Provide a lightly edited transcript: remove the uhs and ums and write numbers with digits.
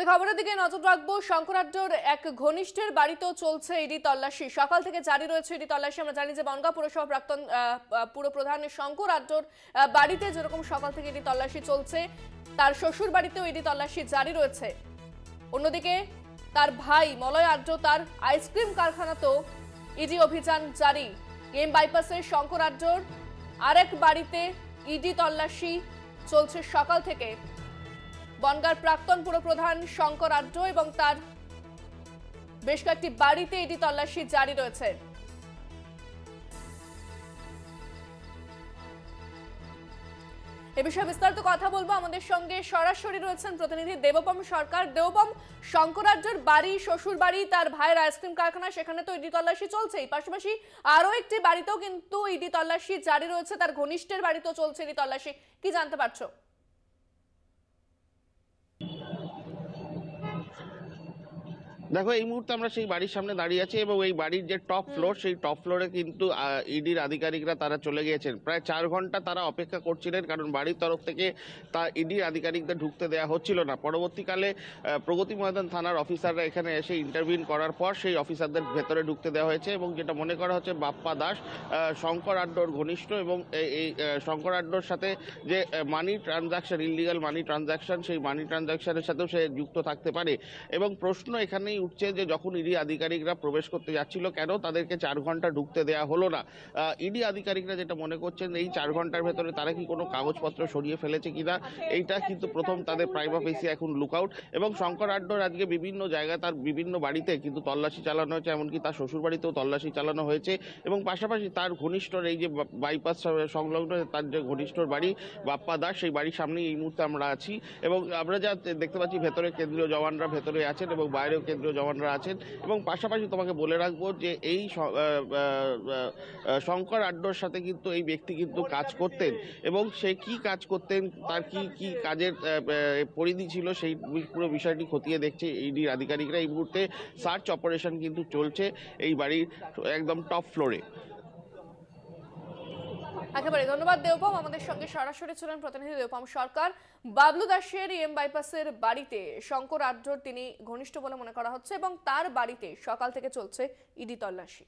তো খবরের দিকে নজর রাখবো। শঙ্করাঢ্যর এক ঘনিষ্ঠের বাড়িতেও চলছে ইডি তল্লাশি। সকাল থেকে জারি রয়েছে ইডি তল্লাশি। আমরা জানি যে বনগাঁ পুরসভা প্রাক্তন পুরপ্রধান শঙ্করাঢ্যর বাড়িতে যেরকম সকাল থেকে ইডি তল্লাশি চলছে, তার শ্বশুর বাড়িতেও ইডি তল্লাশি জারি রয়েছে। অন্যদিকে তার ভাই মলয় আঢ্য তার আইসক্রিম কারখানাতেও ইডি অভিযান জারি। এম বাইপাসের শঙ্করাঢ্যর আরেক বাড়িতে ইডি তল্লাশি চলছে সকাল থেকে। বনগাঁর প্রাক্তন পুরপ্রধান শঙ্কর আঢ্য এবং তার বেশ কয়েকটি বাড়িতে ইডি তল্লাশি জারি রয়েছে। এ বিষয়ে বিস্তারিত কথা বলবো। আমাদের সঙ্গে সরাসরি রয়েছেন প্রতিনিধি দেবপম সরকার। দেবপম, শঙ্করাঢ্যর বাড়ি, শ্বশুর বাড়ি, তার ভাইয়ের আইসক্রিম কারখানা, সেখানে তো ইডি তল্লাশি চলছেই, পাশাপাশি আরো একটি বাড়িতেও কিন্তু ইডি তল্লাশি জারি রয়েছে, তার ঘনিষ্ঠের বাড়িতেও চলছে ইডি তল্লাশি। কি জানতে পারছো? দেখো, এই মুহূর্তে আমরা সেই বাড়ির সামনে দাঁড়িয়ে আছি এবং এই বাড়ির যে টপ ফ্লোর, সেই টপ ফ্লোরে কিন্তু ইডির আধিকারিকরা তারা চলে গিয়েছেন। প্রায় 4 ঘন্টা তারা অপেক্ষা করছিলেন, কারণ বাড়ির তরফ থেকে তা ইডির আধিকারিকদের ঢুকতে দেওয়া হচ্ছিল না। পরবর্তীকালে প্রগতি ময়দান থানার অফিসাররা এখানে এসে ইন্টারভিউ করার পর সেই অফিসারদের ভেতরে ঢুকতে দেওয়া হয়েছে এবং যেটা মনে করা হচ্ছে বাপ্পা দাস শঙ্কর আঢ্যর ঘনিষ্ঠ এবং এই শঙ্কর আঢ্যর সাথে যে মানি ট্রানজাকশন, ইলিগাল মানি ট্রানজাকশন, সেই মানি ট্রানজাকশনের সাথেও সে যুক্ত থাকতে পারে। এবং প্রশ্ন এখানেই উঠছে যে যখন ইডি আধিকারিকরা প্রবেশ করতে যাচ্ছিল, কেন তাদেরকে 4 ঘন্টা ঢুকতে দেওয়া হলো না? ইডি আধিকারিকরা যেটা মনে করছেন, এই 4 ঘন্টার ভেতরে তারা কি কোনো কাগজপত্র সরিয়ে ফেলেছে কিনা, এইটা কিন্তু প্রথম তাদের প্রাইমা ফেসি এখন লুকআউট। এবং শঙ্কর আঢ্যর আজকে বিভিন্ন জায়গায় তার বিভিন্ন বাড়িতে কিন্তু তল্লাশি চালানো হয়েছে, এমনকি তার শ্বশুর বাড়িতেও তল্লাশি চালানো হয়েছে। এবং পাশাপাশি তার ঘনিষ্ঠর এই যে বাইপাস সংলগ্ন তার যে ঘনিষ্ঠর বাড়ি বাপ্পা দাস, সেই বাড়ির সামনেই এই মুহূর্তে আমরা আছি। এবং আমরা যা দেখতে পাচ্ছি, ভেতরে কেন্দ্রীয় জওয়ানরা ভেতরে আছেন এবং বাইরেও কেন্দ্রীয় জওয়ানরা আছেন। এবং পাশাপাশি তোমাকে বলে রাখবো যে এই শঙ্কর আঢ্যর সাথে কিন্তু এই ব্যক্তি কিন্তু কাজ করতেন এবং সে কি কাজ করতেন, তার কি কি কাজের পরিধি ছিল, সেই পুরো বিষয়টি খতিয়ে দেখছে ইডির আধিকারিকরা। এই মুহূর্তে সার্চ অপারেশন কিন্তু চলছে এই বাড়ির একদম টপ ফ্লোরে। একেবারে ধন্যবাদ দেবপম। আমাদের সঙ্গে সরাসরি ছিলেন প্রতিনিধি দেবপম সরকার। বাবলু দাসের এম বাইপাসের বাড়িতে শঙ্কর আঢ্যর তিনি ঘনিষ্ঠ বলে মনে করা হচ্ছে এবং তার বাড়িতে সকাল থেকে চলছে ইডি তল্লাশি।